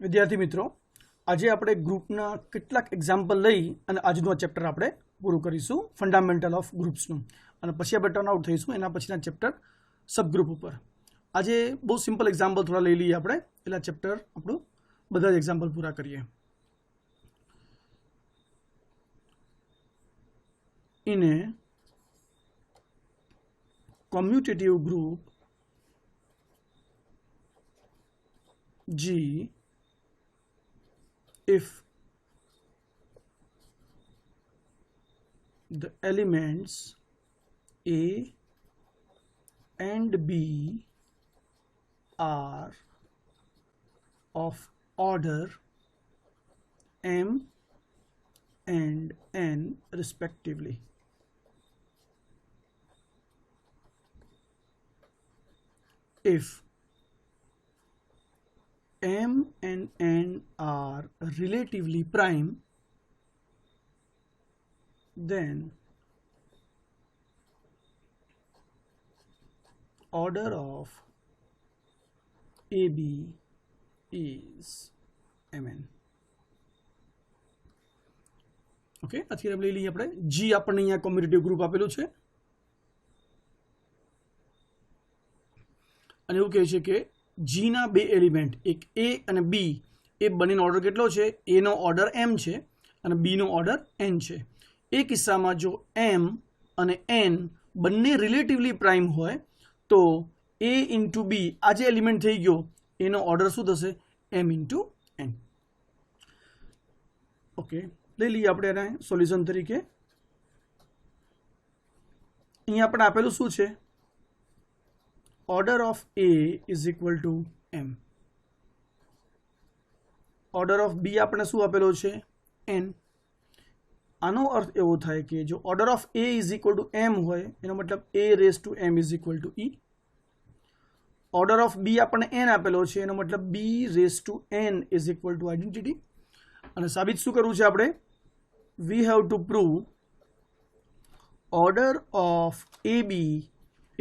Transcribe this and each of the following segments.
વિદ્યાર્થી મિત્રો, આજે આપણે ગ્રુપના કેટલાક એક્ઝામ્પલ લઈ અને આજનું આ ચેપ્ટર આપણે પૂરું કરીશું ફંડામેન્ટલ ઓફ ગ્રુપ્સનું, અને પછી આપણે ટર્ન આઉટ થઈશું એના પછીના ચેપ્ટર સબગ્રુપ ઉપર. આજે બહુ સિમ્પલ એક્ઝામ્પલ થોડા લઈ લઈએ આપણે, એટલે ચેપ્ટર આપણું બધા જ એક્ઝામ્પલ પૂરા કરીએ. In a commutative group G, if the elements A and B are of order M and N respectively. If M and N are relatively prime, then order of AB is Mn. Okay, અત્યારે લઈ લઈએ આપણે G. આપણને અહીંયા commutative group આપેલું છે અને એવું કહે છે કે G ના બે એલિમેન્ટ, એક A અને B, એ બંનેનો ઓર્ડર કેટલો છે? A નો ઓર્ડર M છે અને B નો ઓર્ડર N છે. એ કિસ્સામાં જો M અને N બંને રિલેટિવલી પ્રાઇમ હોય તો A ઇન્ટુ B, આ જે એલિમેન્ટ થઈ ગયો એનો ઓર્ડર શું થશે? M into N. ઓકે, લઈ લઈએ આપણે એને સોલ્યુશન તરીકે. અહીંયા આપણે આપેલું શું છે? Order of A is equal to M. Order of B આપણે શું આપેલો છે? N. આનો અર્થ એવો થાય કે જો order of A is equal to M હોય એનો મતલબ A raised to M is equal to E. Order of B આપણને N આપેલો છે એનો મતલબ B raised to N is equal to identity. અને સાબિત શું કરવું છે આપણે? We have to prove order of AB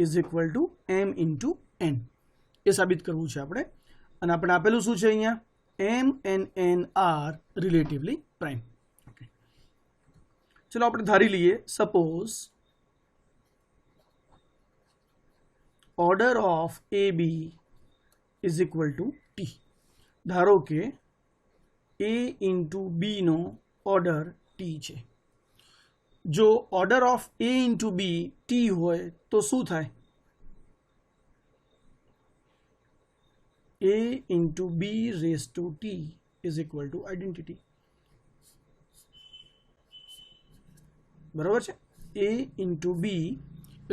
is equal to M into N. એ સાબિત કરવું છે આપણે. અને આપણે આપેલું શું છે અહીંયા? M and N are relatively prime. Okay, ચલો આપણે ધારી લઈએ. Suppose order of AB is equal to T. ધારો કે A into B નો ઓર્ડર T છે. જો order of A into B T હોય તો શું થાય? A into B raise to T is equal to identity. બરાબર છે? A into B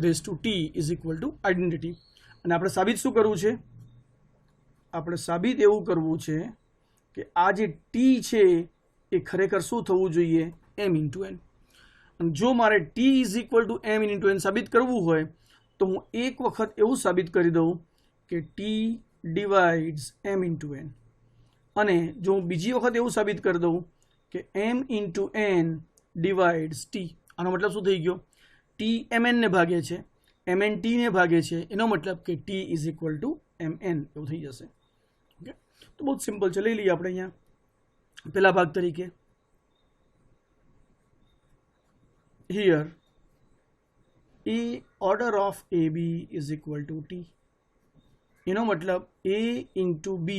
raise to T is equal to identity. અને આપણે સાબિત શું કરવું છે? આપણે સાબિત એવું કરવું છે કે આ જે T છે એ ખરેખર શું થવું જોઈએ? M into N. અને જો મારે T is equal to M into N સાબિત કરવું હોય તો હું એક વખત એવું સાબિત કરી દઉં કે T divides M into N. અને જો હું બીજી વખત એવું સાબિત કરી દઉં કે M into N divides T, આનો મતલબ શું થઈ ગયો? T Mn ને ભાગે છે, Mn T ને ભાગે છે, એનો મતલબ કે T is equal two Mn એવું થઈ જશે. ઓકે, તો બહુ સિમ્પલ છે. લઈ લઈએ આપણે અહીંયા પહેલા ભાગ તરીકે. Here A order of AB is equal to T. એનો મતલબ A into B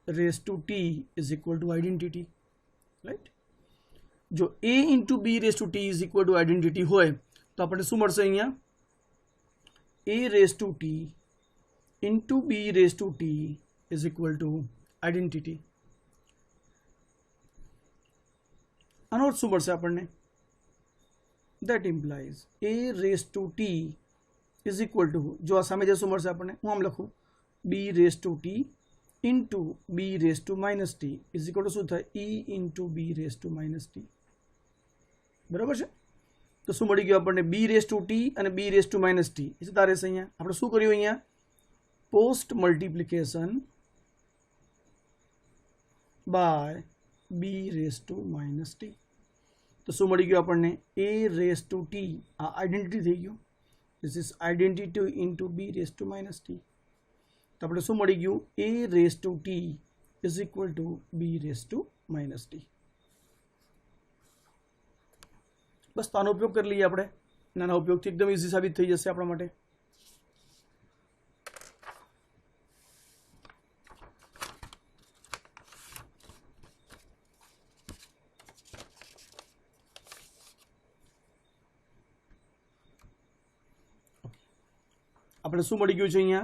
raised to T is equal to identity. Right? જો A into B raised to T is equal to identity હોય તો આપણે શું મળશે અહીંયા? A raised to T into B raised to T is equal to identity. આનો અર્થ શું મળશે આપણને? That implies A raised to T is equal to, જો આ સામે જશું મળશે આપણને, હું આમ લખું, B raised to T into B raised to minus T is equal to શું થાય? E into B raised to minus T. બરાબર છે? તો શું મળી ગયું આપણને? B raised to T અને B raised to minus T. એ જતા રહેશે અહીંયા. આપણે શું કર્યું અહીંયા? Post multiplication by B raised to minus T. તો શું મળી ગયું આપણને? A raised to T, આ આઈડેન્ટિટી થઈ ગયું. This is identity into B raised to minus T. તો આપણે શું મળી ગયું? A raised to T is equal to B raise to minus T. बस तो आनो उपयोग कर लीए આપણે નાના ઉપયોગથી એકદમ ઈઝી સાબિત થઈ જશે આપણા માટે। આપણે શું મળી ગયું છે અહીંયા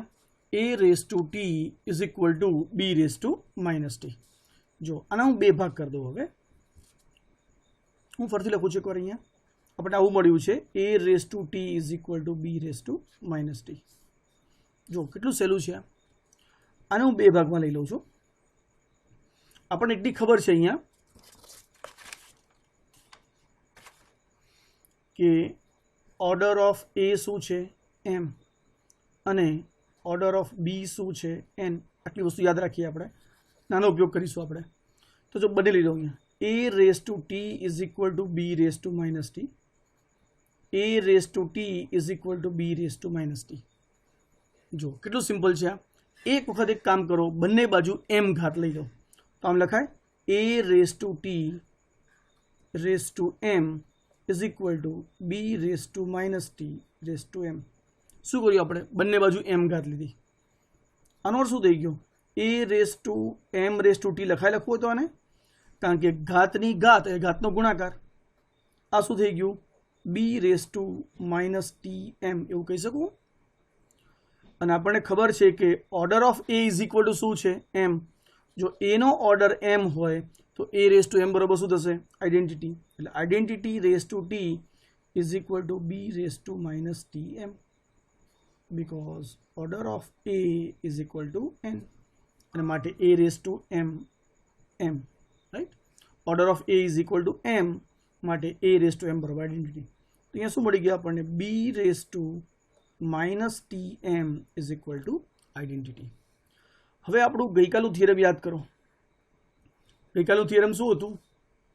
a raise two t is equal two b raise to minus T. જો આના હું બે ભાગ કરી દઉં। હવે હું ફરીથી લખું છું એકવાર અહીંયા આપણે આવું મળ્યું છે a raise two t is equal two b raise to minus T. જો કેટલું સહેલું છે આને હું બે ભાગમાં લઈ લઉં છું। આપણને એટલી ખબર છે અહીંયા કે ઓર્ડર ઓફ a શું છે m અને ઓર્ડર ઓફ b શું છે n। આટલી વસ્તુ યાદ રાખીએ આપણે, નાનો ઉપયોગ કરીશું આપણે। તો જો બંને લઈ લઉં અહીંયા a raise two t is equal two b raise to minus T, a raise two t is equal two b raise to minus T. જો કેટલું સિમ્પલ છે આ। એક વખત એક કામ કરો, બંને બાજુ m ઘાત લઈ લો તો આમ લખાય a raise two t race to m is equal two b raise to minus T race to m। શું કર્યું આપણે? બંને બાજુ m ઘાત લીધી। આનો અર્થ શું થઈ ગયો? a raise to m raise to t લખવું તો આને, કારણ કે ઘાતની ઘાત એ ઘાતનો ગુણાકાર। આ શું થઈ ગયું? b raise to minus T m એવું કહી શકું। અને આપણને ખબર છે કે order of a is equal to શું છે? m। જો a નો ઓર્ડર m હોય તો a રેસ ટુ m બરાબર શું થશે? આઈડેન્ટિટી। એટલે identity raise to t is equal two b raise to minus T m, because order of a is equal to n અને માટે a raised to m right। order of a is equal to m માટે a raised to m બરાબર identity. તો અહીંયા શું મળી ગયું આપણને? b raised to minus tm is equal to identity. હવે આપણું ગઈકાલનું થિયરમ યાદ કરો। ગઈકાલનું થિયરમ શું હતું?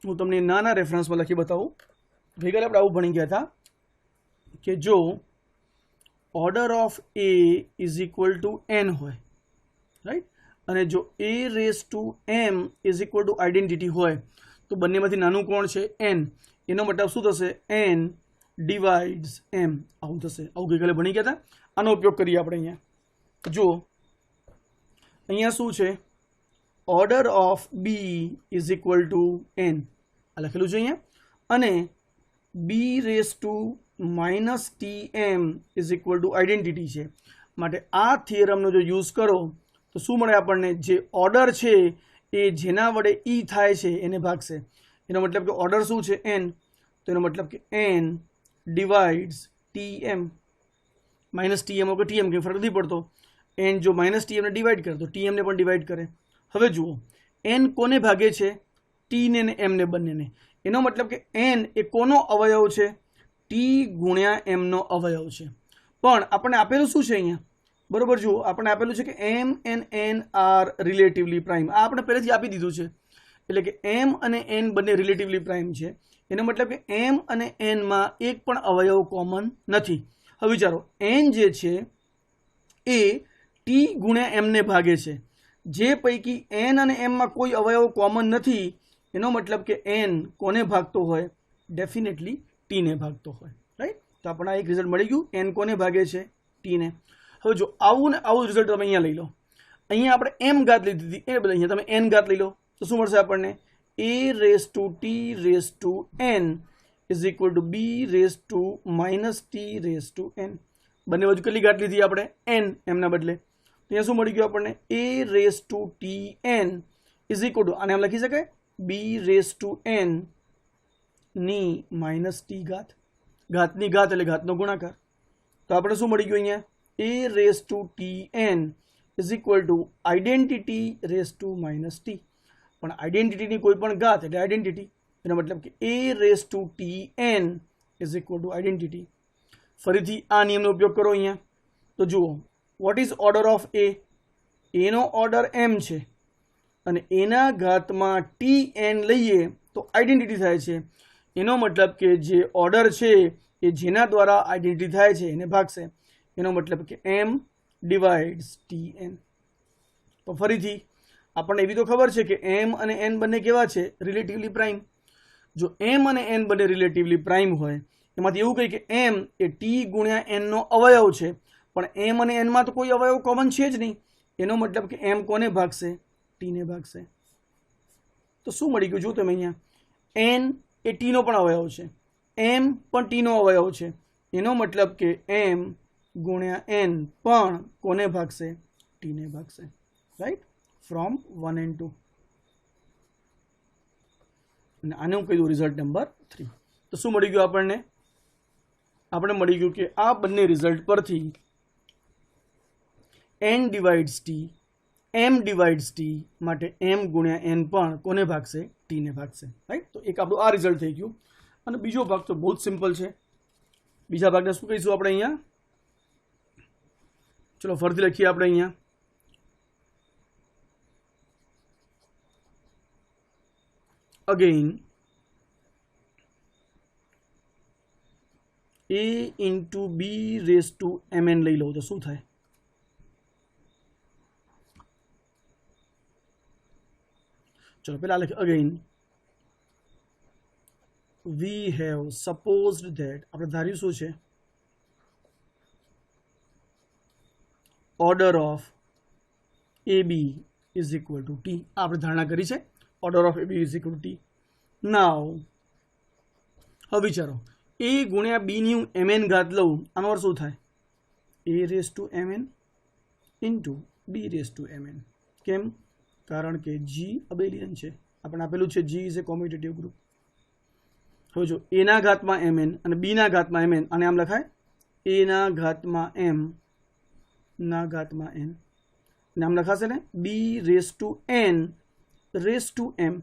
હું તમને નાના રેફરન્સમાં લખી બતાવું। ગઈકાલે આપણે આવું ભણી ગયા હતા કે જો order of a is equal to n होय राइट, અને જો a raise to m is equal to identity હોય તો બંનેમાંથી નાનું કોણ છે? n। એનો મતલબ શું થશે? n ડિવાઇડ્સ m આવું થશે। આવું ગઈકાલે ભણી ગયા હતા। આનો ઉપયોગ કરીએ આપણે અહીંયા। જો અહીંયા શું છે? Order of b is equal to n આ લખેલું છે અહીંયા, અને b raise to minus T M is equal to identity છે। માટે આ થિયરમનો જો યુઝ કરો તો શું મળે આપણને? જે ઓર્ડર છે એ જેના વડે ઈ થાય છે એને ભાગશે। એનો મતલબ કે ઓર્ડર શું છે? n। તો એનો મતલબ કે n divides T M. Minus T M કે ટી એમ કંઈ ફરક નથી પડતો। n જો માઇનસ ટી એમને ડિવાઈડ કરે તો ટી એમને પણ ડિવાઈડ કરે। હવે જુઓ n કોને ભાગે છે? ટીને ને એમને બંનેને। એનો મતલબ કે n એ કોનો અવયવ છે? ટી ગુણ્યા એમનો અવયવ છે। પણ આપણને આપેલું શું છે અહીંયા? બરોબર જુઓ, આપણને આપેલું છે કે m and n are relatively prime. આ આપણે પહેલેથી આપી દીધું છે, એટલે કે m અને n બંને રિલેટિવલી પ્રાઇમ છે। એનો મતલબ કે m અને n માં એક પણ અવયવ કોમન નથી। હવે વિચારો n જે છે એ ટી ગુણ્યા એમને ભાગે છે। જે પૈકી n અને m માં કોઈ અવયવ કોમન નથી એનો મતલબ કે n કોને ભાગતો હોય? ડેફિનેટલી ટીને ભાગતો હોય રાઈટ। તો આપણને એક રિઝલ્ટ મળી ગયું, n કોને ભાગે છે? ટીને। હવે જો આવું ને આવું રિઝલ્ટ તમે અહીંયા લઈ લો। અહીંયા આપણે m ઘાત લીધી હતી, એ બદલે અહીંયા તમે n ઘાત લઈ લો તો શું મળશે આપણને? a raise two t raise to n is equal two b raise to minus T raise to n। બંને બાજુ કેટલી ઘાત લીધી આપણે? n એમના બદલે। તો અહીંયા શું મળી ગયું આપણને? a raise two T n is equal two આને આમ લખી શકાય b રેસ ટુ n ની માઇનસ ટી ઘાત। ઘાતની ઘાત એટલે ઘાતનો ગુણાકાર। તો આપણે શું મળી ગયું અહીંયા? a raise two T n is equal to identity race to minus T. પણ આઈડેન્ટિટીની કોઈ પણ ઘાત એટલે આઈડેન્ટિટી। એનો મતલબ કે a raise two T n is equal to identity. ફરીથી આ નિયમનો ઉપયોગ કરો અહીંયા। તો જુઓ what is order of a? એનો ઓર્ડર m છે અને એના ઘાતમાં ટી n લઈએ તો આઈડેન્ટિટી થાય છે। એનો મતલબ કે જે ઓર્ડર છે એ જેના દ્વારા આઈડેન્ટિટી થાય છે એને ભાગશે। એનો મતલબ કે m ડિવાઇડ્સ ટી n। તો ફરીથી આપણને એવી તો ખબર છે કે m અને n બંને કેવા છે, રિલેટિવલી પ્રાઇમ. જો m અને n બંને રિલેટિવલી પ્રાઇમ હોય, એમાંથી એવું કહે કે m એ t ગુણ્યા n નો અવયવ છે, પણ m અને n માં તો કોઈ અવયવ કોમન છે જ નહીં. એનો મતલબ કે m કોને ભાગશે, t ને ભાગશે. તો શું મળી ગયું, જો તમે અહીંયા n એ t નો પણ અવયવ છે, m પણ t નો અવયવ છે. એનો મતલબ કે m ગુણ્યા n પણ કોને ભાગશે, t ને ભાગશે. Right, from 1 and 2. અને આને હું કહી દઉં રિઝલ્ટ નંબર 3. તો શું મળી ગયું આપણને, આપણે મળી ગયું કે આ બંને રિઝલ્ટ પરથી n divides t, m divides t માટે m ગુણ્યા n પણ કોને ભાગશે, t ને ભાગશે. રાઈટ, તો એક આપણું આ રિઝલ્ટ થઈ ગયું. અને બીજો ભાગ તો બહુ જ સિમ્પલ છે. બીજા ભાગને શું કહીશું આપણે અહીંયા, ચલો ફરીથી લખીએ આપણે અહીંયા. Again a into b raised to mn લઈ લો તો શું થાય, ચલો પેલા લખીએ. Again we have supposed that, આપણે ધાર્યું શું છે, order of ab is equal to t. આપણે ધારણા કરી છે order of ab is equal to t. now હવે વિચારો, a ગુણ્યા b ની હું mn ઘાત લઉં, આનો અર્થ શું થાય, a raised to mn into b raised to mn. કેમ, કારણ કે g અબેલિયન છે, આપણે આપેલું છે g is a commutative group. હવે જો a ના ઘાતમાં mn અને b ના ઘાતમાં mn, અને આમ લખાય a ના ઘાતમાં m ના ઘાતમાં n, અને આમ લખાશે ને b raise two n race to m.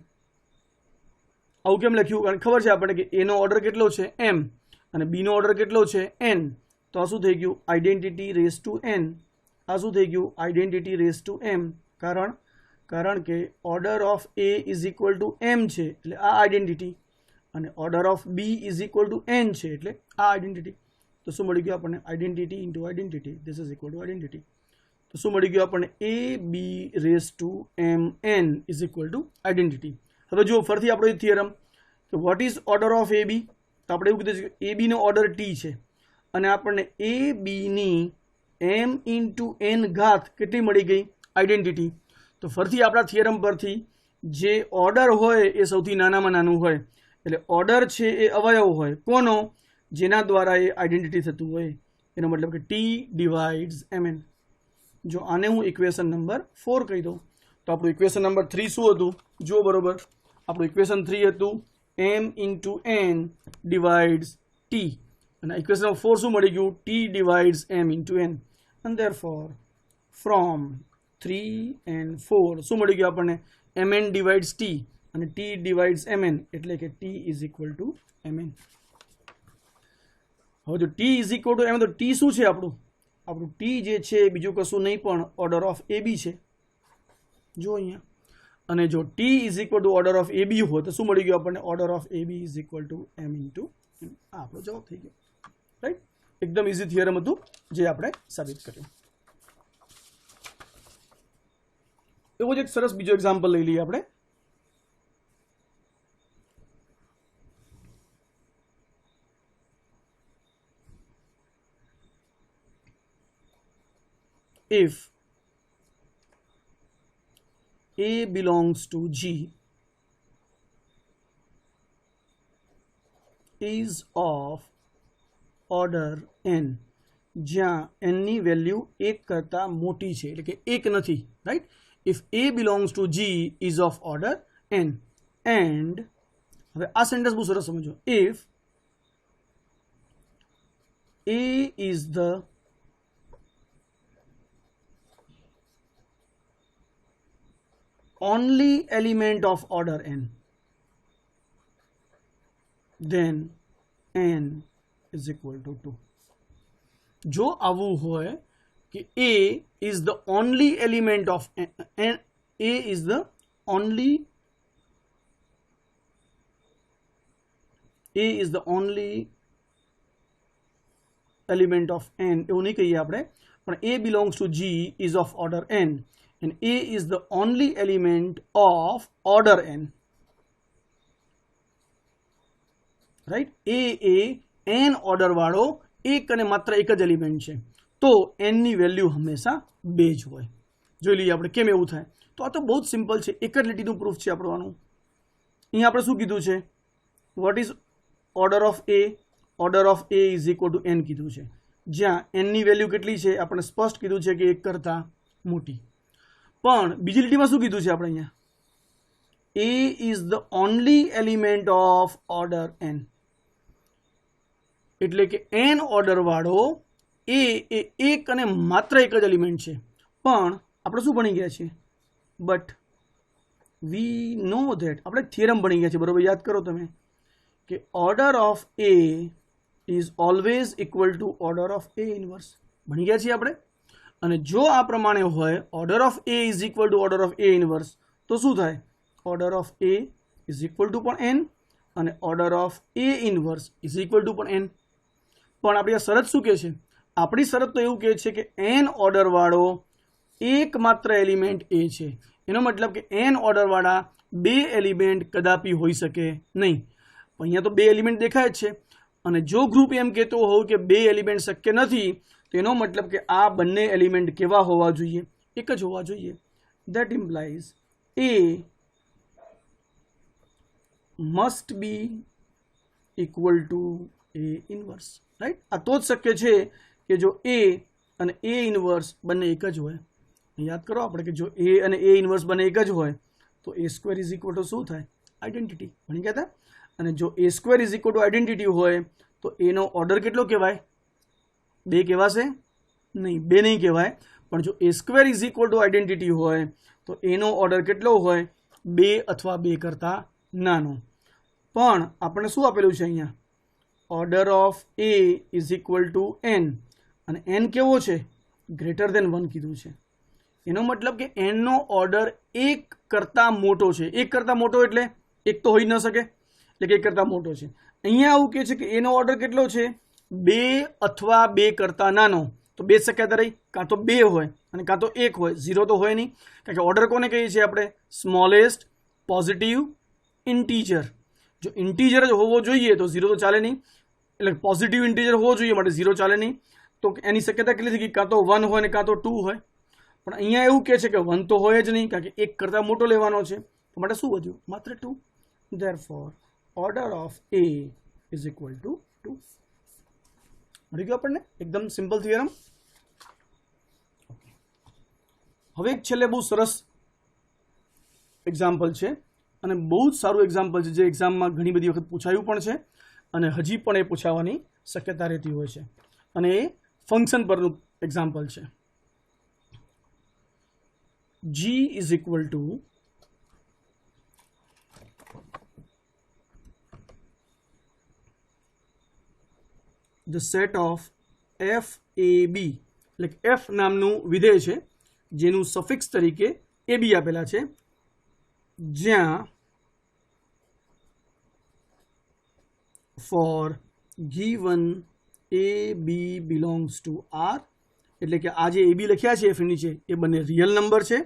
આવું કેમ લખ્યું, કારણ ખબર છે આપણને કે a નો ઓર્ડર કેટલો છે m અને b નો ઓર્ડર કેટલો છે n. તો આ શું થઈ ગયું, આઈડેન્ટિટી રેસ ટુ n. આ શું થઈ ગયું, આઈડેન્ટિટી રેસ ટુ m. કારણ કે order of a is equal to m છે એટલે આ આઈડેન્ટિટી, અને order of b is equal to n છે એટલે આ આઈડેન્ટિટી. તો શું મળી ગયું આપણને, identity into identity, this is equal to identity. તો શું મળી ગયું આપણને, a b raise to m n is equal to identity. હવે જુઓ ફરીથી આપણો એ થિયરમ કે what is order of A B. તો આપણે એવું કીધું છે કે એ બીનો ઓર્ડર ટી છે, અને આપણને એ બીની m ઇન્ટુ n ઘાત કેટલી મળી ગઈ, આઈડેન્ટિટી. તો ફરીથી આપણા થિયરમ પરથી જે ઓર્ડર હોય એ સૌથી નાનામાં નાનું હોય, એટલે ઓર્ડર છે એ અવયવ હોય કોનો, જેના દ્વારા એ આઈડેન્ટિટી થતું હોય. એનો મતલબ કે ટી ડિવાઇડ્સ mn. જો આને હું ઇક્વેશન નંબર 4 કહી દઉં, તો આપણું ઇક્વેશન નંબર 3 શું હતું, જો બરોબર, આપણું ઇક્વેશન 3 હતું m into n divides T, અને ઇક્વેશન નંબર 4 શું મળી ગયું, T divides m into n. અને ધેરફોર ફ્રોમ 3 and 4 શું મળી ગયું આપણને, mn ડિવાઇડ્સ ટી અને t ડિવાઇડ્સ mn, એટલે કે t is equal two mn. હવે જો t is equal two mn, તો t શું છે આપણું t જે છે બીજું કશું નહીં પણ ઓર્ડર ઓફ ab છે, જો અહીંયા. અને જો t is equal two order of ab હોય તો શું મળી ગયું આપણને, order of ab is equal to m into n. આ આપણો જવાબ થઈ ગયો. રાઈટ, એકદમ ઇઝી થિયરમ હતું જે આપણે સાબિત કર્યું. એવો જ એક સરસ બીજો એક્ઝામ્પલ લઈ લઈએ આપણે. if a belongs to G is of order n, જ્યાં n ની વેલ્યુ 1 કરતા મોટી છે, એટલે કે 1 નથી. Right, if a belongs to G is of order n, and હવે આ સેન્ટેન્સ બહુ સરસ સમજો, if a is the only element of order n, then n is equal to 2. જો આવું હોય કે a is the only element of n, a is the only element of n, એવું નહીં કહીએ આપણે, પણ a belongs to G is of order n. and a is the only element of order n. Right, A n order વાળો એક અને માત્ર એક જ એલિમેન્ટ છે, તો n ની વેલ્યુ હંમેશા 2 જ હોય. જોઈ લઈએ આપણે કેમ એવું થાય. તો આ તો બહુ જ સિમ્પલ છે, એક જ લીટીનું પ્રૂફ છે આપણવાનું. અહીંયા આપણે શું કીધું છે, what is order of A? Order of A is equal to n કીધું છે, જ્યાં n ની વેલ્યુ કેટલી છે આપણે સ્પષ્ટ કીધું છે કે 1 કરતાં મોટી. પણ બીજી લીટીમાં શું કીધું છે આપણે અહીંયા, a is the only element of order n, એટલે કે n ઓર્ડર વાળો એ એક અને માત્ર એક જ એલિમેન્ટ છે. પણ આપણે શું ભણી ગયા છીએ, બટ વી નો ધેટ, આપણે થિયરમ ભણી ગયા છે, બરોબર, યાદ કરો તમે કે order of A is always equal to order of A inverse. ભણી ગયા છીએ આપણે. અને જો આ પ્રમાણે હોય, order of A is equal two order of A inverse, તો શું થાય, order of A is equal two પણ n અને order of A inverse is equal two પણ n. પણ આપણી આ શરત શું કહે છે, આપણી શરત તો એવું કહે છે કે n ઓર્ડર વાળો એકમાત્ર એલિમેન્ટ એ છે. એનો મતલબ કે n ઓર્ડર વાળા 2 એલિમેન્ટ કદાપી હોઈ શકે નહીં. અહીંયા તો 2 એલિમેન્ટ દેખાય જ છે, અને જો ગ્રુપ એમ કહેતો હોય કે 2 એલિમેન્ટ શક્ય નથી, તો એનો મતલબ કે આ બંને એલિમેન્ટ કેવા હોવા જોઈએ, એક જ હોવા જોઈએ. That implies A must be equal to A inverse. Right, આ તો જ શક્ય છે કે જો એ અને એ ઇનવર્સ બંને એક જ હોય. યાદ કરો આપણે કે જો એ અને એ ઇનવર્સ બંને એક જ હોય તો A square is equal to શું થાય, આઈડેન્ટિટી. ભણી ગયા હતા. અને જો A square is equal to identity હોય તો એનો ઓર્ડર કેટલો કહેવાય, 2 કહેવાશે નહીં, 2 નહીં કહેવાય. પણ જો A square is equal to identity હોય તો એનો ઓર્ડર કેટલો હોય, 2 અથવા 2 કરતાં નાનો. પણ આપણે શું આપેલું છે અહીંયા, order of A is equal to n, અને n કેવો છે, ગ્રેટર દેન 1 કીધું છે. એનો મતલબ કે n નો ઓર્ડર 1 કરતાં મોટો છે. 1 કરતાં મોટો એટલે 1 તો હોઈ ન શકે, એટલે કે 1 કરતાં મોટો છે. અહીંયા આવું કહે છે કે એનો ઓર્ડર કેટલો છે, 2 અથવા 2 કરતાં નાનો. તો 2 શક્યતા રહી, કાં તો 2 હોય અને કાં તો 1 હોય, 0 તો હોય નહીં. કારણ કે ઓર્ડર કોને કહીએ છીએ આપણે, સ્મોલેસ્ટ પોઝિટિવ ઇન્ટીજર. જો ઇન્ટીજર જ હોવો જોઈએ તો 0 તો ચાલે નહીં, એટલે પોઝિટિવ ઇન્ટીજર હોવો જોઈએ માટે 0 ચાલે નહીં. તો એની શક્યતા કેટલી થઈ ગઈ, કાં તો 1 હોય ને કાં તો 2 હોય. પણ અહીંયા એવું કહે છે કે 1 તો હોય જ નહીં, કારણ કે 1 કરતાં મોટો લેવાનો છે, તો માટે શું વધ્યું, માત્ર 2. Therefore order of A is equal two 2. મળી ગયું આપણને, એકદમ સિમ્પલ થિયરમ. હવે એક છેલ્લે બહુ સરસ એક્ઝામ્પલ છે, અને બહુ જ સારું એક્ઝામ્પલ છે, જે એક્ઝામમાં ઘણી બધી વખત પૂછાયું પણ છે અને હજી પણ એ પૂછાવાની શક્યતા રહેતી હોય છે. અને એ ફંક્શન પરનું એક્ઝામ્પલ છે. g is equal to the set of f a b, એટલે f નામનું વિધેય છે જેનું સફિક્સ તરીકે ab આપેલા છે, જ્યાં for given a b belongs to r, એટલે કે આ જે ab લખ્યા છે f નીચે એ બંને રિયલ નંબર છે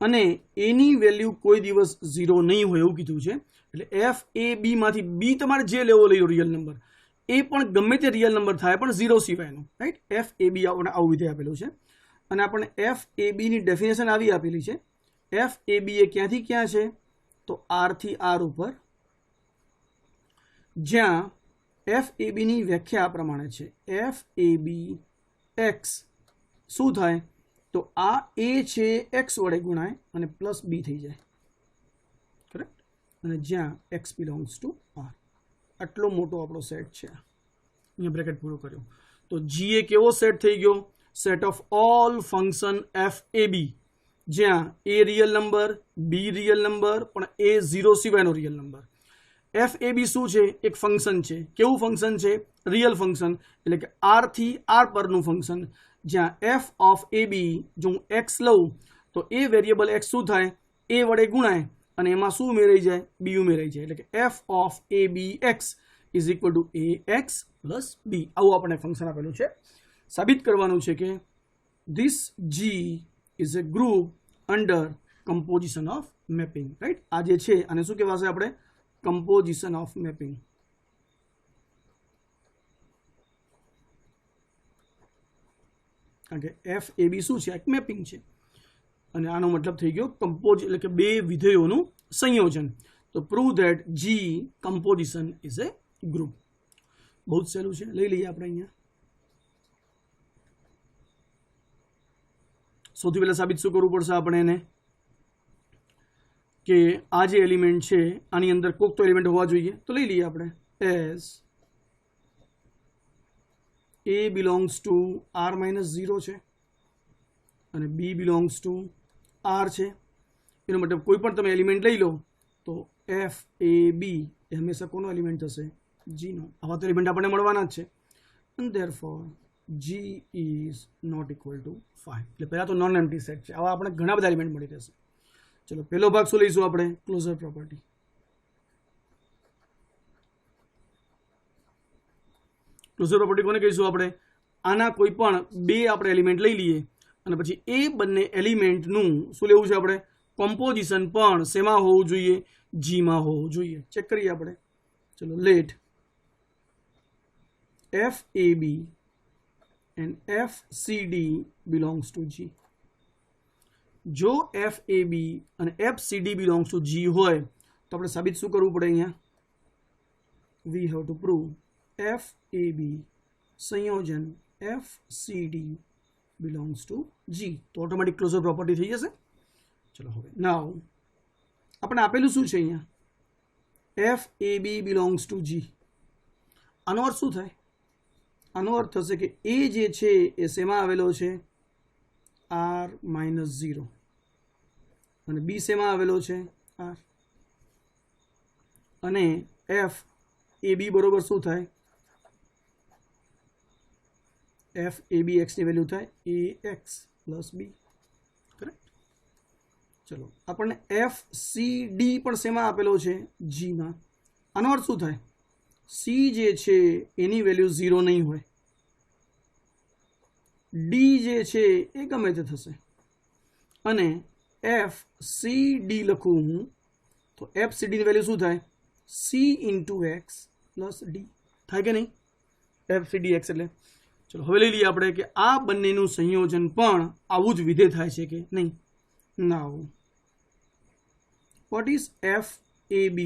અને એની વેલ્યુ કોઈ દિવસ 0 નહીં હોય એવું કીધું છે. એટલે f a b માંથી b તમારે જે લેવો લઈ લો રિયલ નંબર, એ પણ ગમે તે રિયલ નંબર થાય પણ 0 સિવાયનો. રાઈટ, f a b આપણે આવું વિધેય આપેલું છે. અને આપણને f a b ની ડેફિનેશન આવી આપેલી છે. f a b એ ક્યાંથી ક્યાં છે, તો r થી r ઉપર, જ્યાં f a b ની વ્યાખ્યા આ પ્રમાણે છે, f a b x શું થાય, તો આ a છે x વડે ગુણાય અને પ્લસ b થઈ જાય. કરેક્ટ. અને જ્યાં x બિલોંગ્સ ટુ r. આટલો મોટો આપણો સેટ છે. અહીંયા બ્રેકેટ પૂરું કર્યું તો g એ કેવો સેટ થઈ ગયો, set of all function f a b, જ્યાં a real number, b real number, પણ a 0 સિવાયનો real number. f a b શું છે, એક ફંક્શન છે. કેવું ફંક્શન છે, રિયલ ફંક્શન, એટલે કે r થી r પરનું ફંક્શન, જ્યાં f ઓફ a b જો હું x લઉં તો એ વેરિયેબલ x શું થાય, a વડે ગુણાય અને એમાં શું ઉમેરાઈ જાય, b ઉમેરાઈ જાય. એટલે કે f of a b x is equal two ax plus b. આવું આપણે ફંક્શન આપેલું છે. સાબિત કરવાનું છે કે this g is A group under composition of mapping, right. આ જે છે આને શું કહેવાશે આપણે? Composition of mapping. કારણ કે FAB શું છે? એક મેપિંગ છે અને આનો મતલબ થઈ ગયો કમ્પોઝ એટલે કે બે વિધેયોનું સંયોજન. તો prove that G composition is A group. બહુ જ સહેલું છે, લઈ લઈએ આપણે. અહીંયા સૌથી પહેલા સાબિત શું કરવું પડશે આપણે એને? કે આ જે એલિમેન્ટ છે આની અંદર કોઈક તો એલિમેન્ટ હોવા જોઈએ. તો લઈ લઈએ આપણે as A belongs to R-0 છે અને B belongs to R છે. એનો મતલબ કોઈ પણ તમે એલિમેન્ટ લઈ લો તો FAB એ હંમેશા કોનો એલિમેન્ટ થશે? G નો. આવા તો એલિમેન્ટ આપણને મળવાના જ છે. and therefore G is not equal to 5. એટલે પહેલા તો નોન એમ્પ્ટી સેટ છે. આવા આપણે ઘણા બધા એલિમેન્ટ મળી રહેશે. ચલો પહેલો ભાગ શું લઈશું આપણે? Closure property. ક્લોઝર પ્રોપર્ટી કોને કહીશું આપણે? આના કોઈ પણ બે આપણે એલિમેન્ટ લઈ લઈએ અને પછી એ બંને એલિમેન્ટનું શું લેવું છે આપણે? કોમ્પોઝિશન પણ શેમાં હોવું જોઈએ? જીમાં હોવું જોઈએ. ચેક કરીએ આપણે. ચલો late FAB and FCD belongs to G. જો FAB અને FCD belongs to G હોય તો આપણે સાબિત શું કરવું પડે? અહીંયા we have to prove FAB સંયોજન FCD belongs to G. તો ઓટોમેટિક ક્લોઝર પ્રોપર્ટી થઈ જશે. ચલો હવે નાવ આપણે આપેલું શું છે અહીંયા? FAB belongs to G. આનો અર્થ શું થાય? આનો અર્થ થશે કે એ જે છે એ શેમાં આવેલો છે? R-0 અને B શેમાં આવેલો છે? R. અને FAB બરોબર શું થાય? FAB x ની વેલ્યુ થાય AX પ્લસ B. કરેક્ટ. ચલો આપણને FCD પણ શેમાં આપેલો છે? G માં. આનો અર્થ શું થાય? C જે છે એની વેલ્યુ 0 નહીં હોય. D જે છે એ ગમે તે થશે અને FCD લખું હું તો FCD ની વેલ્યુ શું થાય? C into X plus D. થાય કે નહીં? FCD X એટલે. ચલો હવે લઈ લઈએ આપણે કે આ બંનેનું સંયોજન પણ આવું જ વિધેય થાય છે કે નહીં. નાઉ what is FAB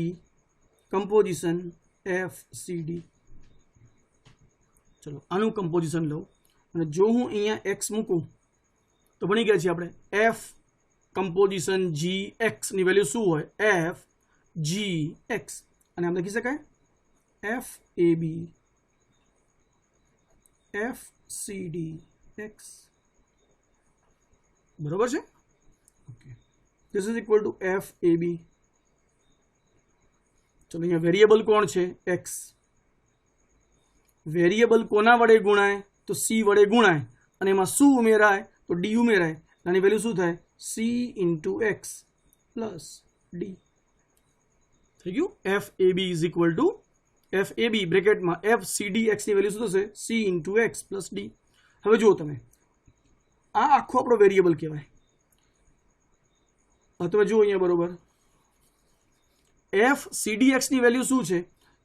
composition FCD? ચલો આનું કમ્પોઝિશન લઉં અને જો હું અહીંયા x મૂકું તો બની ગયા છે આપણે F કમ્પોઝિશન GX ની વેલ્યુ શું હોય? FGX. અને આમ લખી શકાય FAB FCD X. બરોબર છે? Okay. This is equal two FAB. ચલો અહીંયા વેરિયેબલ કોણ છે? X. વેરિયેબલ કોના વડે ગુણાય? તો C વડે ગુણાય અને એમાં શું ઉમેરાય? તો D ઉમેરાય. આની વેલ્યુ શું થાય? C into X plus D. થઈ ગયું? FAB is equal two FAB બ્રેકેટમાં FCD X ની વેલ્યુ શું થશે? C into X plus D. હવે જુઓ તમે આ આખો આપણો વેરિયેબલ કહેવાય. હવે તમે જુઓ અહીંયા બરોબર FCDX ની વેલ્યુ શું છે?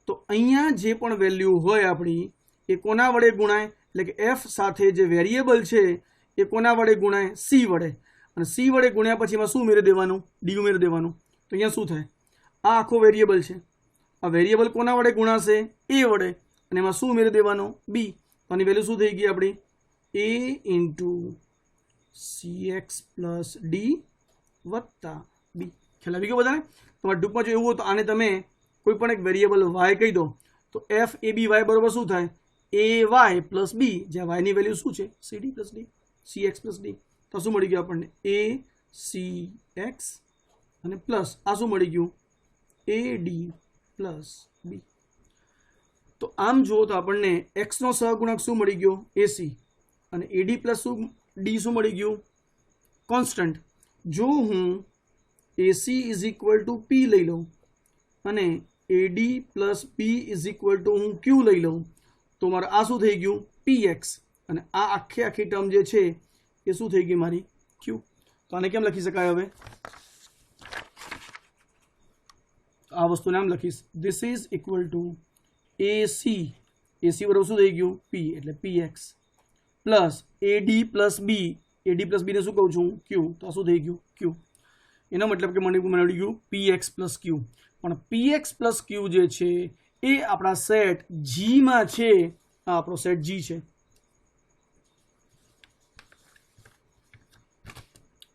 તો અહીંયા જે પણ વેલ્યુ હોય આપણી એ કોના વડે ગુણાય? એટલે કે F સાથે જે વેરિયેબલ છે એ કોના વડે ગુણાય? C વડે. અને C વડે ગુણ્યા પછી એમાં શું ઉમેરી દેવાનું? D ઉમેરી દેવાનું. તો અહીંયા શું થાય? આ આખો વેરિયેબલ છે. આ વેરિયેબલ કોના વડે ગુણાશે? A વડે. અને એમાં શું ઉમેરી દેવાનું? B. તો આની વેલ્યુ શું થઈ ગઈ આપણી? A into CX plus D વત્તા B. ખ્યાલ આવી ગયો બધાને? તમારે ટૂંકમાં જો એવું હોય તો આને તમે કોઈ પણ એક વેરિયેબલ y કહી દો તો FAB y બરોબર શું થાય? AY plus B. જ્યાં y ની વેલ્યુ શું છે? CD plus D. CX plus D. તો શું મળી ગયું આપણને? ACX અને પ્લસ આ શું મળી ગયું? AD plus B. તો આમ જુઓ તો આપણને x નો સહગુણક શું મળી ગયો? AC. અને AD પ્લસ શું D શું મળી ગયું? કોન્સ્ટન્ટ. જો હું AC is equal two P લઈ લઉં અને AD plus P is equal two હું Q લઈ લઉં તો મારે આ શું થઈ ગયું? PX. અને આ આખી ટર્મ જે છે એ શું થઈ ગઈ મારી? Q. તો આને કેમ લખી શકાય? હવે આ વસ્તુને આમ લખીશ, this is equal two AC. AC બરાબર શું થઈ ગયું? P, એટલે PX plus AD plus B. AD plus B ને શું કહું છું? Q. તો આ શું થઈ ગયું? Q. એનો મતલબ કે મને મળી ગયું PX પ્લસ Q. પણ PX પ્લસ Q જે છે એ આપણા સેટ Gમાં છે. આ આપણો સેટ G છે.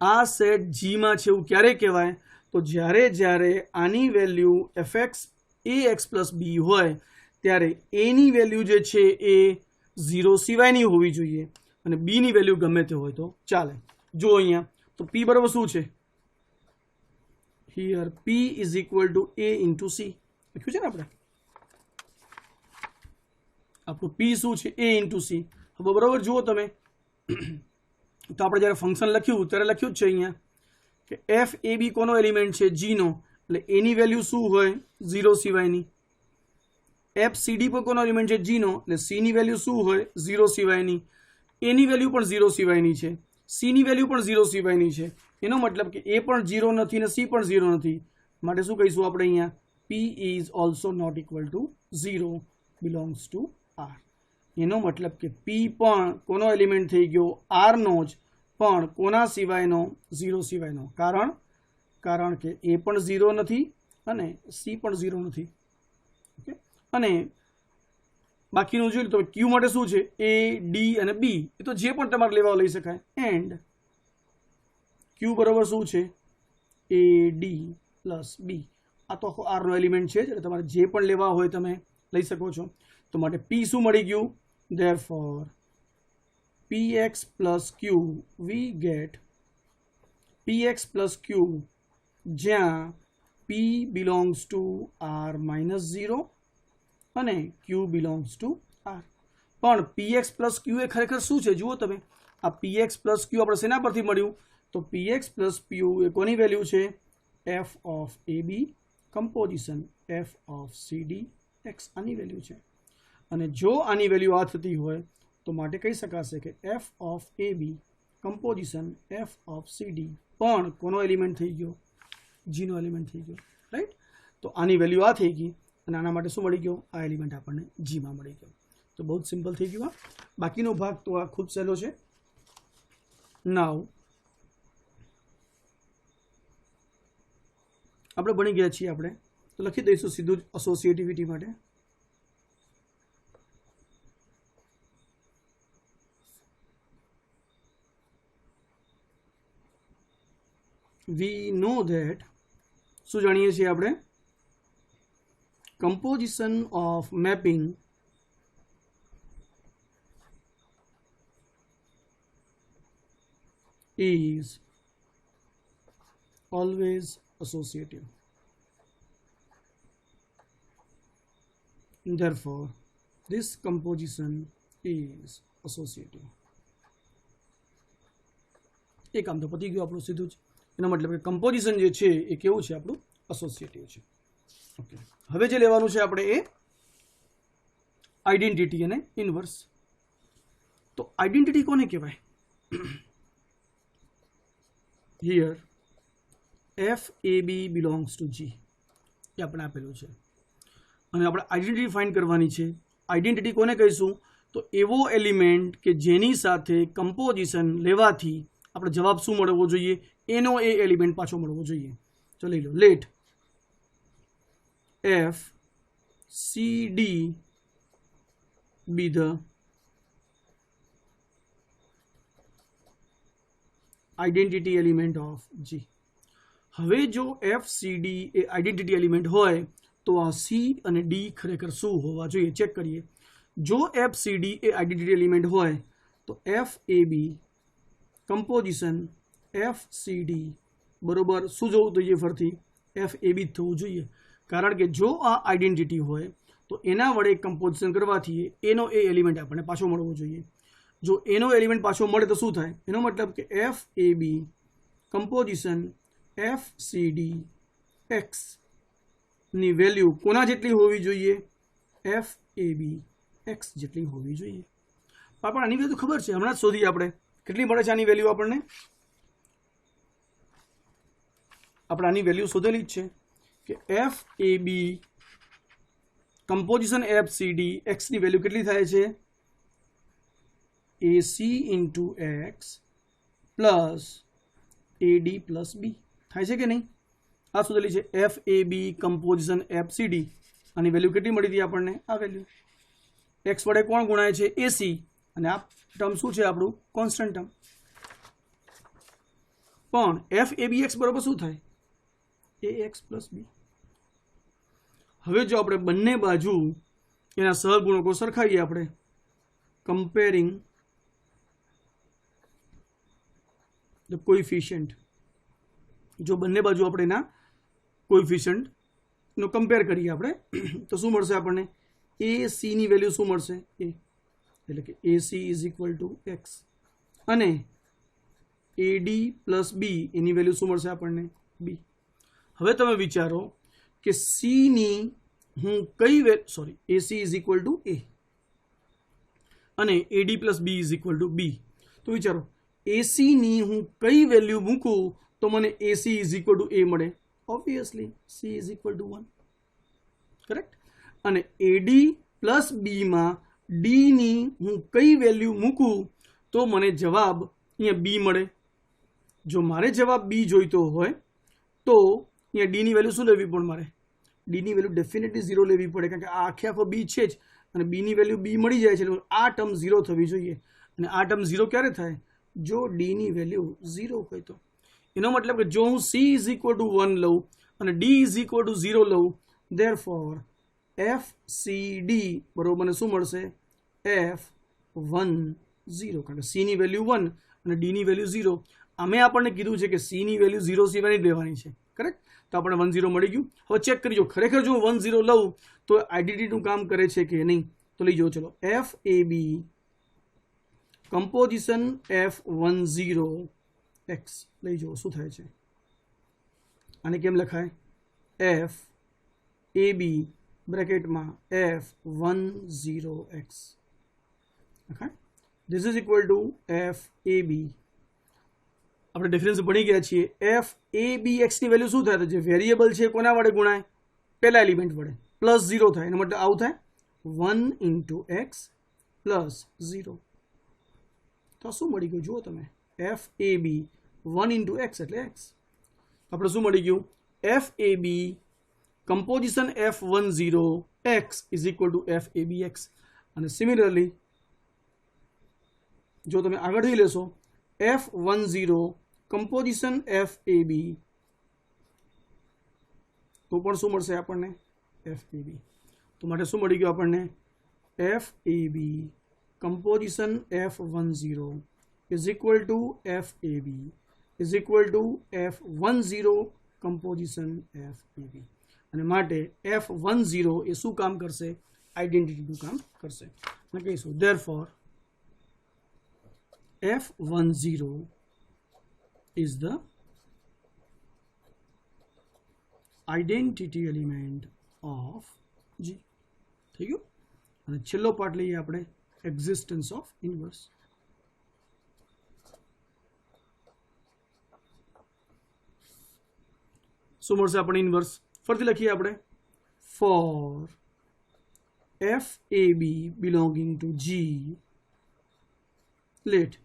આ સેટ Gમાં છે એવું ક્યારે કહેવાય? તો જ્યારે આની value fx ax plus b હોય ત્યારે એની વેલ્યુ જે છે એ 0 સિવાયની હોવી જોઈએ અને b ની વેલ્યુ ગમે તે હોય તો ચાલે. જો અહીંયા તો p બરાબર શું છે? Here p is equal two a into c લખ્યું છે ને આપણે. આપણું p શું છે? a into c. હવે બરાબર જુઓ તમે, તો આપણે જ્યારે ફંક્શન લખ્યું ત્યારે લખ્યું જ છે અહીંયા કે એફ એ બી કોનો એલિમેન્ટ છે? જીનો. એટલે એની વેલ્યુ શું હોય? 0 સિવાયની. એફ સી ડી પર કોનો એલિમેન્ટ છે? જીનો. એટલે સીની વેલ્યુ શું હોય? 0 સિવાયની. એની વેલ્યુ પણ 0 સિવાયની છે. સીની વેલ્યુ પણ 0 સિવાયની છે. એનો મતલબ કે એ પણ 0 નથી ને સી પણ 0 નથી. માટે શું કહીશું આપણે અહીંયા? P is also not equal to 0 belongs to R. એનો મતલબ કે પી પણ કોનો એલિમેન્ટ થઈ ગયો? આરનો જ, પણ કોના સિવાયનો? 0 સિવાયનો. કારણ કે એ પણ 0 નથી અને સી પણ 0 નથી. ઓકે, અને બાકીનું જોયું તો ક્યુ માટે શું છે? એ ડી અને બી. એ તો જે પણ તમારે લેવા લઈ શકાય. એન્ડ ક્યુ બરાબર શું છે? એ ડી પ્લસ બી. આ તો આખો આરનો એલિમેન્ટ છે એટલે તમારે જે પણ લેવા હોય તમે લઈ શકો છો. તો માટે પી શું મળી ગયું? therefore px plus q we get px plus q જ્યાં p belongs to r minus 0 અને q belongs to r. પણ px plus q એ ખરેખર શું છે? જુઓ તમે, આ px plus q આપણે શેના પરથી મળ્યું? તો px plus q એ કોની વેલ્યુ છે? f of ab composition f of cd x આની વેલ્યુ છે. અને જો આની વેલ્યુ આ થતી હોય તો માટે કહી શકાશે કે f of ab composition f of cd પણ કોનો એલિમેન્ટ થઈ ગયો? જીનો એલિમેન્ટ થઈ ગયો. રાઈટ? તો આની વેલ્યુ આ થઈ ગઈ અને આના માટે શું મળી ગયો? આ એલિમેન્ટ આપણને જીમાં મળી ગયો. તો બહુ જ સિમ્પલ થઈ ગયું. બાકીનો ભાગ તો આ ખૂબ સહેલો છે. નાવ આપણે ભણી ગયા છીએ. આપણે તો લખી દઈશું સીધું જ એસોસિએટિવિટી માટે. we know that શું જાણીએ છીએ આપણે? composition of mapping is always associative. Therefore this composition is associative. એ કામ તો પતી ગયું આપણું સીધું જ. એનો મતલબ કે કમ્પોઝિશન જે છે એ કેવું છે? આપણું એસોસિએટિવ છે. ઓકે, હવે જે લેવાનું છે આપણે એ આઈડેન્ટિટી અને ઇનવર્સ. તો આઈડેન્ટિટી કોને કહેવાય? Here F A B belongs to G એ આપણે આપેલું છે અને આપણે આઈડેન્ટિટી ફાઇન્ડ કરવાની છે. આઈડેન્ટિટી કોને કહીશું? તો એવો એલિમેન્ટ કે જેની સાથે કમ્પોઝિશન લેવાથી આપણે જવાબ શું મળવો જોઈએ? એનો એ એલિમેન્ટ પાછો મળવો જોઈએ. તો લઈ લો, let F C D be the identity element of G. હવે જો એફ સી ડી એ આઈડેન્ટિટી એલિમેન્ટ હોય તો આ સી અને ડી ખરેખર શું હોવા જોઈએ? ચેક કરીએ. જો એફ સી ડી એ આઈડેન્ટિટી એલિમેન્ટ હોય તો F A B composition F C D બરોબર શું જોવું જોઈએ? ફરતી એફ એ બી થવું જોઈએ. કારણ કે જો આ આઈડેન્ટિટી હોય તો એના વડે કમ્પોઝિશન કરવાથી એનો એ એલિમેન્ટ આપણને પાછો મળવો જોઈએ. જો એનો એલિમેન્ટ પાછો મળે તો શું થાય? એનો મતલબ કે F A B composition F C D X ની વેલ્યુ કોના જેટલી હોવી જોઈએ? એફ એ બી એક્સ જેટલી હોવી જોઈએ. પણ આની વેલ્યુ ખબર છે, હમણાં જ શોધી આપણે. કેટલી મળે છે આની વેલ્યુ આપણને? આપણે આની વેલ્યુ શોધેલી જ છે કે F A B composition F C D એક્સની વેલ્યુ કેટલી થાય છે A C into X plus A D plus B થાય છે કે નહીં? આ શોધેલી છે F A B composition F C D આની વેલ્યુ કેટલી મળી હતી આપણને? આ વેલ્યુ એક્સ વડે કોણ ગુણાય છે? એસી, અને આ ટર્મ શું છે આપણું? Constant term. પણ એફ એ બી એક્સ બરાબર શું થાય? એ એક્સ પ્લસ બી. હવે જો આપણે બંને બાજુ એના સહગુણકો સરખાઈએ, આપણે કમ્પેરિંગ ધ કોઇફિશિયન્ટ, જો બંને બાજુ આપણે એના કોઇફિશિયન્ટનો કમ્પેર કરીએ આપણે તો શું મળશે આપણને? એ સીની વેલ્યુ શું મળશે? એ, એટલે કે A C is equal to x, અને એ ડી પ્લસ બી એની વેલ્યુ શું મળશે આપણને? બી. હવે તમે વિચારો કે સીની હું કઈ A C is equal to A અને A D plus B is equal to B. તો વિચારો એસીની હું કઈ વેલ્યુ મૂકું તો મને AC is equal to A મળે? Obviously C is equal to 1, correct. અને એડી પ્લસ બીમાં ડીની હું કઈ વેલ્યુ મૂકું તો મને જવાબ અહીંયા બી મળે? જો મારે જવાબ બી જોઈતો હોય તો અહીંયા ડીની વેલ્યુ શું લેવી પડે મારે? ડીની વેલ્યુ ડેફિનેટલી 0 લેવી પડે, કારણ કે આ આખો બી છે જ, અને બીની વેલ્યુ બી મળી જાય છે, એટલે આ ટર્મ 0 થવી જોઈએ. અને આ ટર્મ 0 ક્યારે થાય? જો ડીની વેલ્યુ 0 હોય તો. એનો મતલબ કે જો હું સી ઇઝ ઇક્વલ ટુ 1 લઉં અને ડી ઇઝ ઇક્વલ ટુ 0 લઉં, ધેરફોર એફ સી ડી બરોબર મને શું મળશે? એફ 1 0, કારણ કે સીની વેલ્યુ 1 અને ડીની વેલ્યુ 0. અમે આપણને કીધું છે કે સીની વેલ્યુ 0 સિવાયની જ લેવાની છે, કરેક્ટ? તો આપણે 1 0 મળી ગયું. હવે ચેક કરજો ખરેખર જો 1 0 લઉં તો આઈડેન્ટિટીનું કામ કરે છે કે નહીં. તો લઈ જાઓ, ચલો f A B composition F 1 0 x લઈ જાઓ, શું થાય છે? આને કેમ લખાય? એફ એ બી બ્રેકેટમાં એફ 1 0 એક્સ લખાય. This is equal to F A B. આપણે ડિફરન્સ ભણી ગયા છીએ. એફ એ બી એક્સની વેલ્યુ શું થાય? તો જે વેરિયેબલ છે કોના વડે ગુણાય? પહેલા એલિમેન્ટ વડે, પ્લસ 0 થાય. એનો મતલબ આવું થાય 1 ઇન્ટુ એક્સ પ્લસ 0. તો શું મળી ગયું જુઓ તમે? F A B 1 into X એટલે એક્સ. આપણે શું મળી ગયું? F A B composition F 1 0 X is equal to F A B X. અને સિમિલરલી જો તમે આગળથી લેશો F 1 0 composition F A B તો પણ શું મળશે આપણને? F A B. તો માટે શું મળી ગયું આપણને? F A B composition F 1 0 is equal to F A B is equal to f 1 0 composition F A B. અને માટે એફ 1 0 એ શું કામ કરશે? આઈડેન્ટિટીનું કામ કરશે. અને કહીશું therefore F10 is the identity element of G. થઈ ગયું. અને છેલ્લો પાર્ટ લઈએ આપણે, એક્ઝિસ્ટન્સ ઓફ ઇન્વર્સ. શું મળશે આપણને ઇન્વર્સ? ફરીથી લખીએ આપણે. For F A B belonging to G, let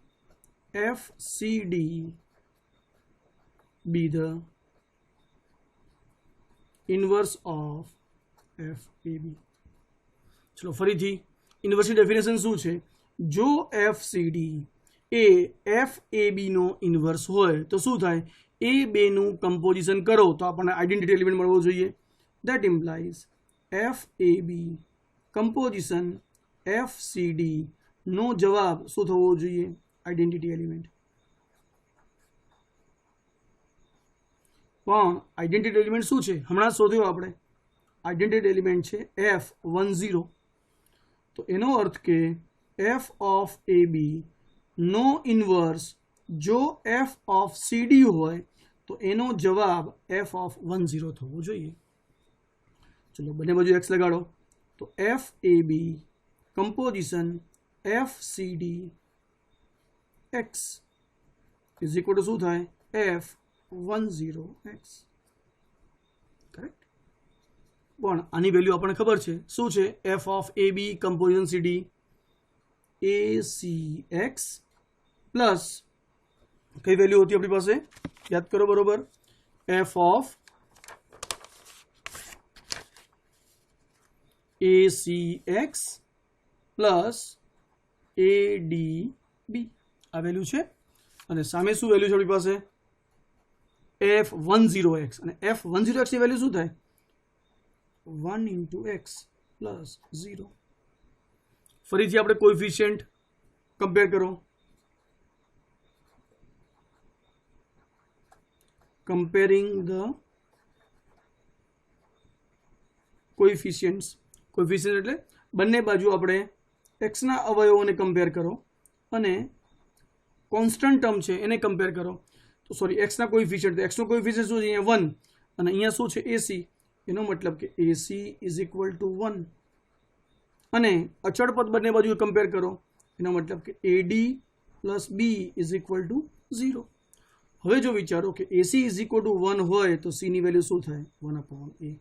FCD be the inverse of FAB. ચલો ફરીથી ઇન્વર્સની ડેફિનેશન શું છે? જો FCD એ FAB નો ઇન્વર્સ હોય તો શું થાય? એ બેનું કમ્પોઝિશન કરો તો આપણને આઈડેન્ટિટી એલિમેન્ટ મળવો જોઈએ. That implies FAB composition FCD નો જવાબ શું થવો જોઈએ? Identity element. પણ આઈડેન્ટિટી એલિમેન્ટ શું છે? હમણાં શોધ્યો આપણે. આઈડેન્ટિટી એલિમેન્ટ છે F10. તો એનો અર્થ કે એફ ઓફ એ બી નો ઇન્વર્સ જો એફ ઓફ સી ડી હોય તો એનો જવાબ એફ ઓફ 10 થવો જોઈએ. ચલો બંને બાજુ એક્સ લગાડો તો F A B composition FCD x is equal to શું થાય? F10 x. કરેક્ટ. પણ આની વેલ્યુ આપણને ખબર છે શું છે, F of A B composition C D A C X plus કઈ વેલ્યુ હતી આપણી પાસે, યાદ કરો બરોબર, F of A C X plus A D B, આ વેલ્યુ છે. અને સામે શું વેલ્યુ છે આપણી પાસે, f10x, અને f10x ની વેલ્યુ શું થાય, 1 into x plus 0. ફરીથી આપણે કોએફિશિયન્ટ કમ્પેર કરો, કમ્પેરિંગ ધ કોએફિશિયન્ટ્સ. કોએફિશિયન્ટ એટલે બંને બાજુ આપણે એક્સના અવયવોને કમ્પેર કરો અને કોન્સ્ટન્ટ ટર્મ છે એને કમ્પેર કરો. તો સોરી, એક્સના કોએફિશિયન્ટ, એક્સનો કોએફિશિયન્ટ શું છે અહીંયા 1 અને અહીંયા શું છે એસી, એનો મતલબ કે એસી ઇઝ ઇક્વલ ટુ 1 અને અચળ પદ બંને બાજુ કમ્પેર કરો, એનો મતલબ કે A D plus B is equal to 0. હવે જો વિચારો કે એસી ઇઝ ઇક્વલ ટુ 1 હોય તો સી ની વેલ્યુ શું થાય, 1/a.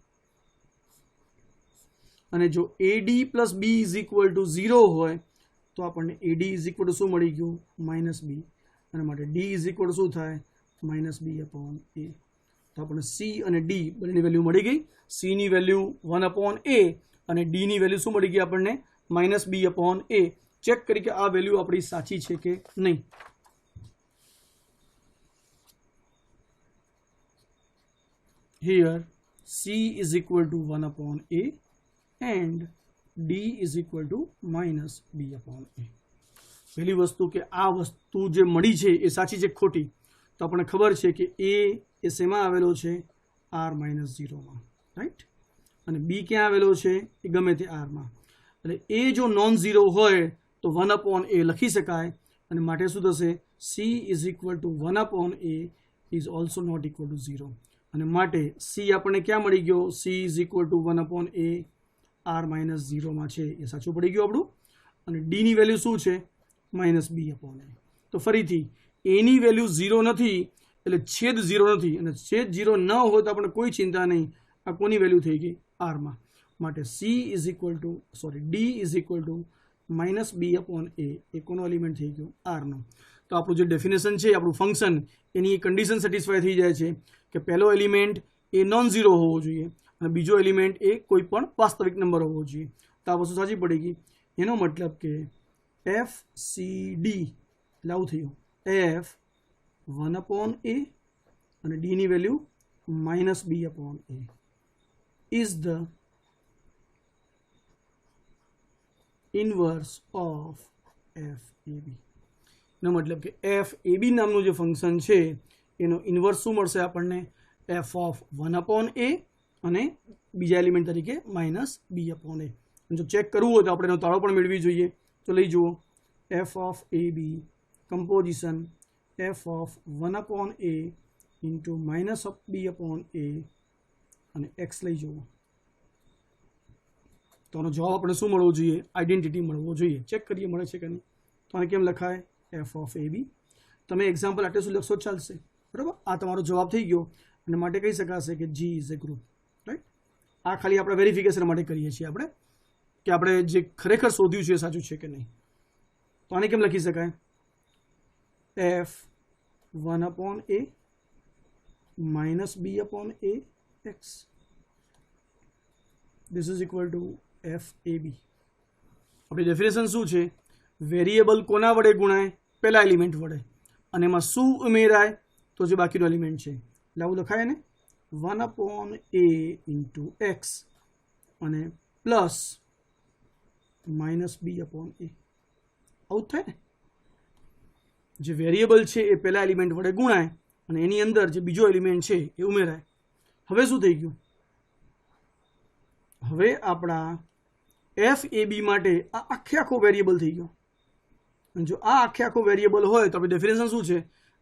અને જો A D plus B is equal to 0 હોય તો આપણને એડી ઇઝ ઇક્વલ ટુ શું મળી ગયું, -b, અને માટે ડી ઇઝ ઇક્વલ ટુ શું થાય, -b/a. તો આપણને સી અને ડી બંનેની વેલ્યુ મળી ગઈ. સી ની વેલ્યુ 1/a અને ડી ની વેલ્યુ શું મળી ગઈ આપણને, -b/a. ચેક કરી કે આ વેલ્યુ આપણી સાચી છે કે નહીં. Here c is equal to 1/a and d is equal to -b/a. પહેલી વસ્તુ કે આ વસ્તુ જે મળી છે એ સાચી છે ખોટી, તો આપણને ખબર છે કે a એ શેમાં આવેલો છે, r-0માં, રાઈટ. અને b ક્યાં આવેલો છે, એ ગમે તે r માં. એટલે a જો નોન ઝીરો હોય તો 1/a લખી શકાય, અને માટે શું થશે, c is equal to 1/a is also not equal to 0. અને માટે c આપણને ક્યાં મળી ગયો, c is equal to 1/a r-0માં છે, એ સાચું પડી ગયું આપણું. અને d ની વેલ્યુ શું છે, -b/a. તો ફરીથી a ની વેલ્યુ 0 નથી એટલે છેદ 0 નથી, અને છેદ 0 ન હોય તો આપણે કોઈ ચિંતા નહીં, આ કોની વેલ્યુ થઈ ગઈ, r માં. માટે c is equal two d is equal two -b/a, એ કોનો એલિમેન્ટ થઈ ગયો, r નો. તો આપણું જે ડેફિનેશન છે આપણું ફંક્શન, એની કન્ડિશન સેટિસ્ફાય થઈ જાય છે કે પહેલો એલિમેન્ટ એ નોન ઝીરો હોવો જોઈએ અને બીજો એલિમેન્ટ એ કોઈ પણ વાસ્તવિક નંબર હોવો જોઈએ. તો આ વસ્તુ સાચી પડી ગઈ. એનો મતલબ કે FCD એટલે આવું થયું, f 1/a અને d ની value -b/a is the inverse of FAB. એનો મતલબ કે FAB નામનું જે ફંક્શન છે એનો ઇન્વર્સ શું મળશે આપણને, f of 1/a અને બીજા એલિમેન્ટ તરીકે -b/a. જો ચેક કરવું હોય તો આપણે એનો તાળો પણ મેળવી જોઈએ. તો લઈ જુઓ, f of AB composition f of 1/a into -b/a અને x લઈ જુઓ. તો આનો જવાબ આપણે શું મળવો જોઈએ, આઈડેન્ટિટી મળવો જોઈએ. ચેક કરીએ મળે છે કે નહીં. તો આને કેમ લખાય, f of AB. તમે એક્ઝામ્પલ આટલે શું લખશો ચાલશે, બરાબર. આ તમારો જવાબ થઈ ગયો અને માટે કહી શકાશે કે G is A group, right. આ ખાલી આપણે વેરિફિકેશન માટે કરીએ છીએ આપણે, કે આપણે જે ખરેખર શોધ્યું છે એ સાચું છે કે નહીં. તો આને કેમ લખી શકાય, f 1/a -b/a x. This is equal to FAB. આપણી ડેફિનેશન શું છે, વેરિયેબલ કોના વડે ગુણાય, પહેલા એલિમેન્ટ વડે, અને એમાં શું ઉમેરાય, તો જે બાકીનો એલિમેન્ટ છે. એટલે આવું લખાય ને, 1/a into x અને પ્લસ -b/a. આવું થાય ને. જે વેરિયેબલ છે એ પહેલા એલિમેન્ટ વડે ગુણાય અને એની અંદર જે બીજો એલિમેન્ટ છે એ ઉમેરાય. હવે શું થઈ ગયું, હવે આપણા FAB માટે આ આખો વેરિયેબલ થઈ ગયો. અને જો આ આખો વેરિયેબલ હોય તો આપણી ડેફિનેશન શું છે,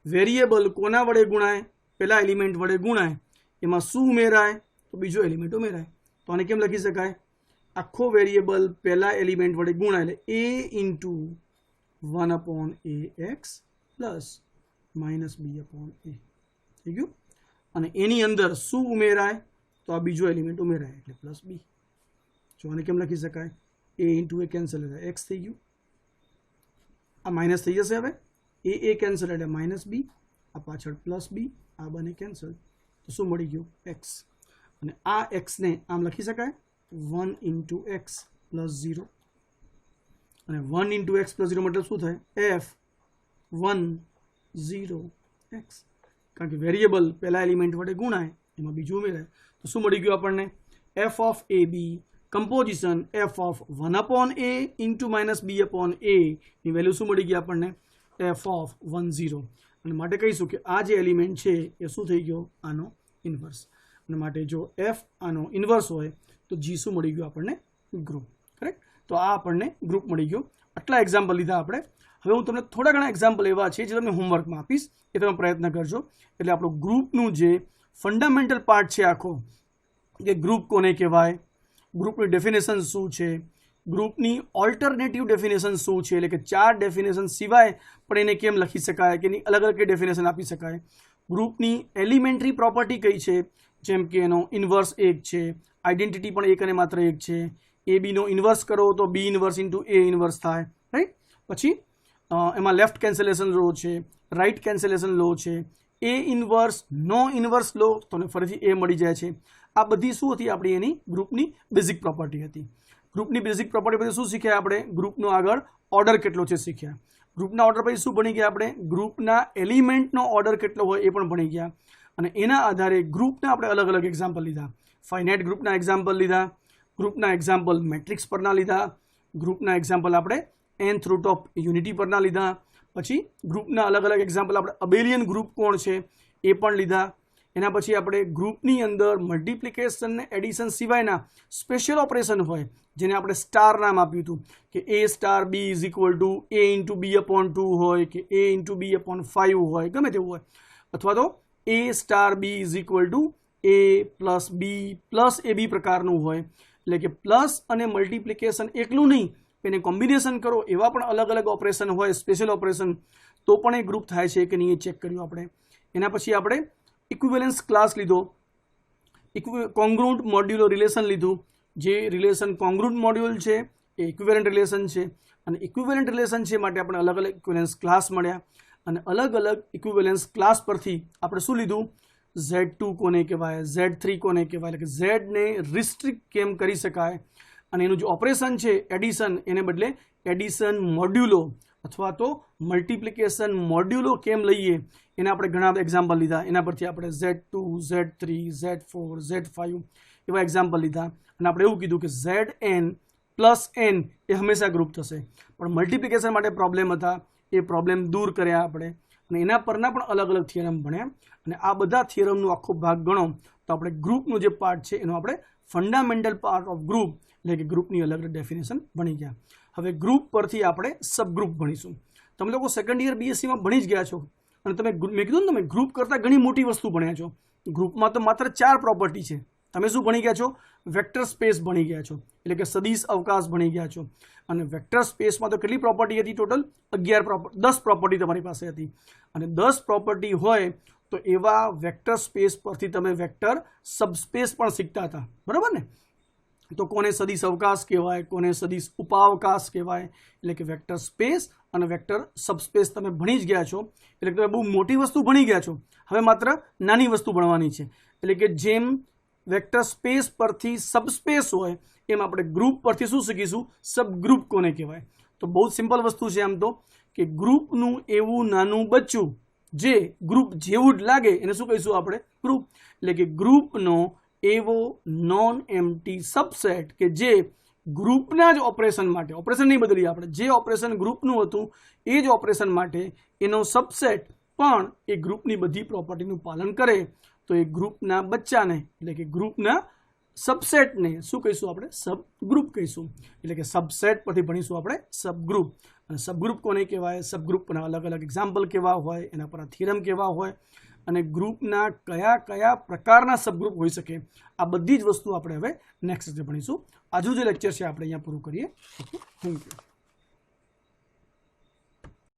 વેરિયેબલ કોના વડે ગુણાય, પહેલા એલિમેન્ટ વડે ગુણાય, એમાં શું ઉમેરાય, તો બીજો એલિમેન્ટ ઉમેરાય. તો આને કેમ લખી શકાય, આખો વેરિયેબલ પહેલા એલિમેન્ટ વડે ગુણાય એટલે a into 1/a x plus -b/a થઈ ગયું. અને એની અંદર શું ઉમેરાય, તો આ બીજો એલિમેન્ટ ઉમેરાય એટલે પ્લસ બી. જો આને કેમ લખી શકાય? એ ઇન્ટુ એ કેન્સલ થાય, એક્સ થઈ ગયું, આ માઇનસ થઈ જશે. હવે એ કેન્સલ એટલે માઇનસ બી, આ પાછળ પ્લસ બી, આ બને કેન્સલ, તો શું મળી ગયું? એક્સ. અને આ એક્સને આમ લખી શકાય 1 ઇન્ટુ એક્સ પ્લસ 0. અને 1 ઇન્ટુ એક્સ પ્લસ 0 મતલબ શું થાય? f1 0 x. કારણ કે વેરિયેબલ પહેલા એલિમેન્ટ વડે ગુણાય, એમાં બીજું ઉમેરાય, તો શું મળી ગયું આપણને? f of A B composition f of 1 upon a into minus b upon a ની વેલ્યુ શું મળી ગઈ આપણને? f of 1 0. અને માટે કહીશું કે આ જે એલિમેન્ટ છે એ શું થઈ ગયો? આનો ઇન્વર્સ. અને માટે જો f આનો ઇન્વર્સ હોય તો g શું મળી ગયું આપણને? ગ્રુપ. કરેક્ટ. તો આ આપણને ગ્રુપ મળી ગયો. આટલા એક્ઝામ્પલ લીધા આપણે. હવે હું તમને થોડા ઘણા એક્ઝામ્પલ એવા છે જે તમને હોમવર્કમાં આપીશ, એ તમે પ્રયત્ન કરજો. એટલે આપણું ગ્રુપનું જે ફંડામેન્ટલ પાર્ટ છે આખો, કે ગ્રુપ કોને કહેવાય, ગ્રુપની ડેફિનેશન શું છે, ગ્રુપની ઓલ્ટરનેટિવ ડેફિનેશન શું છે, એટલે કે 4 ડેફિનેશન સિવાય પણ એને કેમ લખી શકાય, કે એની અલગ અલગ ડેફિનેશન આપી શકાય, ગ્રુપની એલિમેન્ટરી પ્રોપર્ટી કઈ છે, જેમ કે એનો ઇન્વર્સ 1 છે, આઇડેન્ટિટી પણ એક અને માત્ર એક છે, એ બીનો ઇન્વર્સ કરો તો બી ઇન્વર્સ ઇન્ટુ એ ઇન્વર્સ થાય, રાઈટ. પછી એમાં લેફ્ટ કેન્સલેશન લો છે, રાઈટ કેન્સલેશન લો છે, એ ઇન્વર્સ નો ઇન્વર્સ લો તો ફરીથી એ મળી જાય છે. આ બધી શું હતી? આપણી એની ગ્રુપની બેઝિક પ્રોપર્ટી હતી. ગ્રુપની બેઝિક પ્રોપર્ટી પછી શું શીખ્યા આપણે? ગ્રુપનો આગળ ઓર્ડર કેટલો છે શીખ્યા. ગ્રુપના ઓર્ડર પછી શું ભણી ગયા આપણે? ગ્રુપના એલિમેન્ટનો ઓર્ડર કેટલો હોય એ પણ ભણી ગયા. અને એના આધારે ગ્રુપના આપણે અલગ અલગ એક્ઝામ્પલ લીધા. ફાઇનાઇટ ગ્રુપના એક્ઝામ્પલ લીધા, ગ્રુપના એક્ઝામ્પલ મેટ્રિક્સ પરના લીધા, ગ્રુપના એક્ઝામ્પલ આપણે nth રૂટ ઓફ યુનિટી પરના લીધા. પછી ગ્રુપના અલગ અલગ એક્ઝામ્પલ આપણે અબેલિયન ગ્રુપ કોણ છે એ પણ લીધા. એના પછી આપણે ગ્રુપની અંદર મલ્ટિપ્લિકેશન ને એડિશન સિવાયના સ્પેશિયલ ઓપરેશન હોય, જેને આપણે સ્ટાર નામ આપ્યું હતું, કે A star B is equal to A into B upon 2 હોય, કે એ ઇન્ટુ બી અપોન 5 હોય, ગમે તેવું હોય, અથવા તો A star B is equal to A plus B plus A B પ્રકારનું હોય. એટલે કે પ્લસ અને મલ્ટિપ્લિકેશન એકલું નહીં, એને કોમ્બિનેશન કરો એવા પણ અલગ અલગ ઓપરેશન હોય, સ્પેશિયલ ઓપરેશન, તો પણ એ ગ્રુપ થાય છે કે નહીં એ ચેક કર્યું આપણે. એના પછી આપણે ઇક્વિવેલન્સ ક્લાસ લીધો, કોંગ્રુન્ટ મોડ્યુલો રિલેશન લીધું. જે રિલેશન કોંગ્રુન્ટ મોડ્યુલ છે એ ઇક્વિવેલન્ટ રિલેશન છે, અને ઇક્વિવેલન્ટ રિલેશન છે માટે આપણે અલગ અલગ ઇક્વિવેલન્સ ક્લાસ મળ્યા. અને અલગ અલગ ઇક્વિવેલન્સ ક્લાસ પરથી આપણે શું લીધું? Z2 કોને કહેવાય, Z3 કોને કહેવાય, એટલે કે ઝેડને રિસ્ટ્રિક્ટ કેમ કરી શકાય, અને એનું જે ઓપરેશન છે એડિશન, એને બદલે એડિશન મોડ્યુલો અથવા તો મલ્ટિપ્લિકેશન મોડ્યુલો કેમ લઈએ, એના આપણે ઘણા એક્ઝામ્પલ લીધા. એના પરથી આપણે Z2, Z3, Z4, Z5 એવા એક્ઝામ્પલ લીધા. અને આપણે એવું કીધું કે Zn પ્લસ n એ હંમેશા ગ્રુપ થશે, પણ મલ્ટિપ્લિકેશન માટે પ્રોબ્લેમ હતા, એ પ્રોબ્લેમ દૂર કર્યા આપણે. અને એના પરના પણ અલગ અલગ થિયરમ ભણ્યા. અને આ બધા થિયરમનો આખો ભાગ ગણો તો આપણે ગ્રુપનું જે પાર્ટ છે એનો આપણે ફંડામેન્ટલ પાર્ટ ઓફ ગ્રુપ, એટલે કે ગ્રુપની અલગ અલગ ડેફિનેશન ભણી ગયા. હવે ગ્રુપ પરથી આપણે સબગ્રુપ ભણીશું. તમે લોકો સેકન્ડ યર બીએસસીમાં ભણી જ ગયા છો, અને તમે મેં કીધું ને તમે ગ્રુપ કરતાં ઘણી મોટી વસ્તુ ભણ્યા છો. ગ્રુપમાં તો માત્ર 4 પ્રોપર્ટી છે. તમે શું ભણી ગયા છો? વેક્ટર સ્પેસ ભણી ગયા છો, એટલે કે સદિશ અવકાશ ભણી ગયા છો. અને વેક્ટર સ્પેસમાં તો કેટલી પ્રોપર્ટી હતી? ટોટલ 10 પ્રોપર્ટી તમારી પાસે હતી. અને 10 પ્રોપર્ટી હોય તો એવા વેક્ટર સ્પેસ પરથી તમે વેક્ટર સબસ્પેસ પણ શીખતા હતા, બરાબર ને? તો કોને સદિશ અવકાશ કહેવાય, કોને સદિશ ઉપાવકાશ કહેવાય, એટલે કે વેક્ટર સ્પેસ અને વેક્ટર સબસ્પેસ તમે ભણી જ ગયા છો. એટલે તમે બહુ મોટી વસ્તુ ભણી ગયા છો. હવે માત્ર નાની વસ્તુ ભણવાની છે. એટલે કે જેમ વેક્ટર સ્પેસ પરથી સબસ્પેસ હોય, એમ આપણે ગ્રુપ પરથી શું શીખીશું? સબગ્રુપ કોને કહેવાય. તો બહુ સિમ્પલ વસ્તુ છે આમ તો, કે ગ્રુપનું એવું નાનું બચ્ચું જે ગ્રુપ જેવું જ લાગે એને શું કહીશું આપણે? ગ્રુપ. એટલે કે ગ્રુપનો એવો નોન એમ્પ્ટી સબસેટ કે જે ગ્રુપના જ ઓપરેશન માટે, ઓપરેશન નહીં બદલીએ આપણે, જે ઓપરેશન ગ્રુપનું હતું એ જ ઓપરેશન માટે એનો સબસેટ પણ એ ગ્રુપની બધી પ્રોપર્ટીનું પાલન કરે, તો એ ગ્રુપના બચ્ચાને, એટલે કે ગ્રુપના સબસેટને શું કહીશું આપણે? સબગ્રુપ કહીશું. એટલે કે સબસેટ પરથી ભણીશું આપણે સબગ્રુપ. અને સબગ્રુપ કોને કહેવાય, સબગ્રુપના અલગ અલગ એક્ઝામ્પલ કેવા હોય, એના પર થિયરમ કેવા હોય, અને ગ્રુપના કયા કયા પ્રકારના સબગ્રુપ હોઈ શકે, આ બધી જ વસ્તુ આપણે હવે નેક્સ્ટ ભણીશું. આજનું જે લેક્ચર છે આપણે અહીંયા પૂરું કરીએ. Okay, thank you.